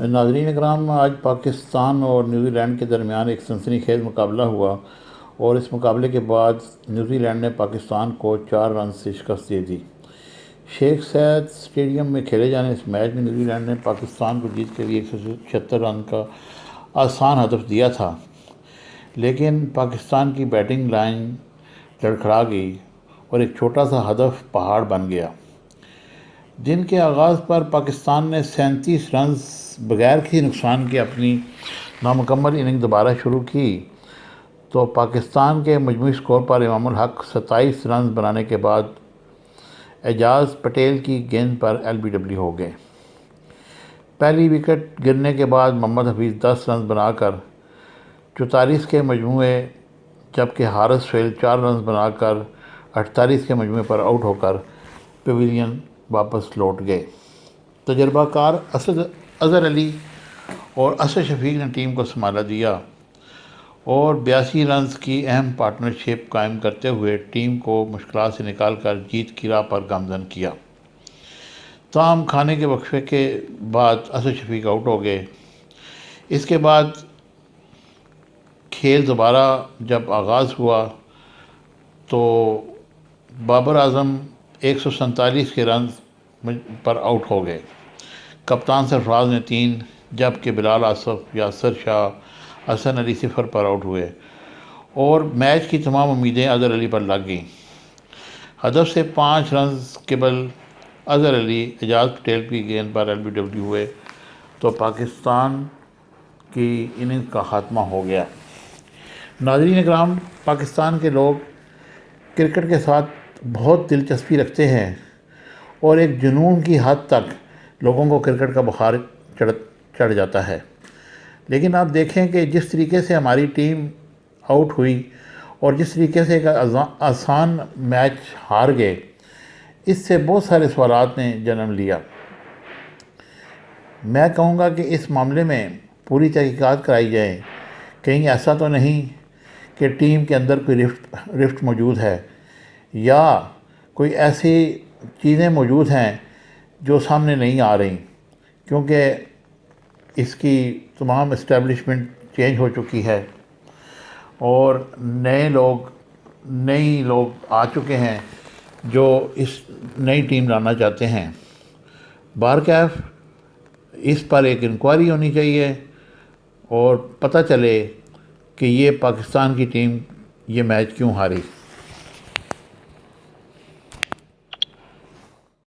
नाज़रीन इकराम, आज पाकिस्तान और न्यूजीलैंड के दरमियान एक सनसनीखेज़ मुकाबला हुआ और इस मुकाबले के बाद न्यूजीलैंड ने पाकिस्तान को 4 रन से शिकस्त दे दी। शेख सैयद स्टेडियम में खेले जाने इस मैच में न्यूजीलैंड ने पाकिस्तान को जीत के लिए 176 रन का आसान हदफ दिया था, लेकिन पाकिस्तान की बैटिंग लाइन लड़खड़ा गई और एक छोटा सा हदफ पहाड़ बन गया। दिन के आगाज़ पर पाकिस्तान ने 37 रन बगैर किसी नुकसान के अपनी नामुकम्मल इनिंग दोबारा शुरू की, तो पाकिस्तान के मजमूई स्कोर पर इमामुल हक 27 रन बनाने के बाद एजाज़ पटेल की गेंद पर LBW हो गए। पहली विकेट गिरने के बाद मोहम्मद हफीज़ 10 रन बनाकर 44 के मजमूए, जबकि हारिस सोहेल 4 रन बनाकर 48 के मजमूए पर आउट होकर पवेलियन वापस लौट गए। तजर्बाकार अज़हर अली और असद शफीक ने टीम को संभाला दिया और 82 रन की अहम पार्टनरशिप कायम करते हुए टीम को मुश्किलात से निकालकर जीत की राह पर गामज़न किया। ताम खाने के वक्फे के बाद असद शफीक आउट हो गए। इसके बाद खेल दोबारा जब आगाज़ हुआ तो बाबर आज़म 147 के रन पर आउट हो गए। कप्तान सरफराज ने 3, जबकि बिलाल आसफ, यासर शाह, हसन अली 0 पर आउट हुए और मैच की तमाम उम्मीदें अज़हर अली पर लग गईं। हदफ से 5 रन केवल अज़हर अली एजाज़ पटेल की गेंद पर LBW हुए तो पाकिस्तान की इनिंग का ख़ात्मा हो गया। नाज़रीन इकराम, पाकिस्तान के लोग क्रिकेट के साथ बहुत दिलचस्पी रखते हैं और एक जुनून की हद तक लोगों को क्रिकेट का बुखार चढ़ जाता है। लेकिन आप देखें कि जिस तरीके से हमारी टीम आउट हुई और जिस तरीके से एक आसान मैच हार गए, इससे बहुत सारे सवालात ने जन्म लिया। मैं कहूँगा कि इस मामले में पूरी तहकीकात कराई जाए। कहीं ऐसा तो नहीं कि टीम के अंदर कोई रिफ्ट मौजूद है या कोई ऐसी चीज़ें मौजूद हैं जो सामने नहीं आ रही, क्योंकि इसकी तमाम इस्टेब्लिशमेंट चेंज हो चुकी है और नए लोग आ चुके हैं जो इस नई टीम लाना चाहते हैं। बारकैफ इस पर एक इंक्वायरी होनी चाहिए और पता चले कि ये पाकिस्तान की टीम ये मैच क्यों हारी।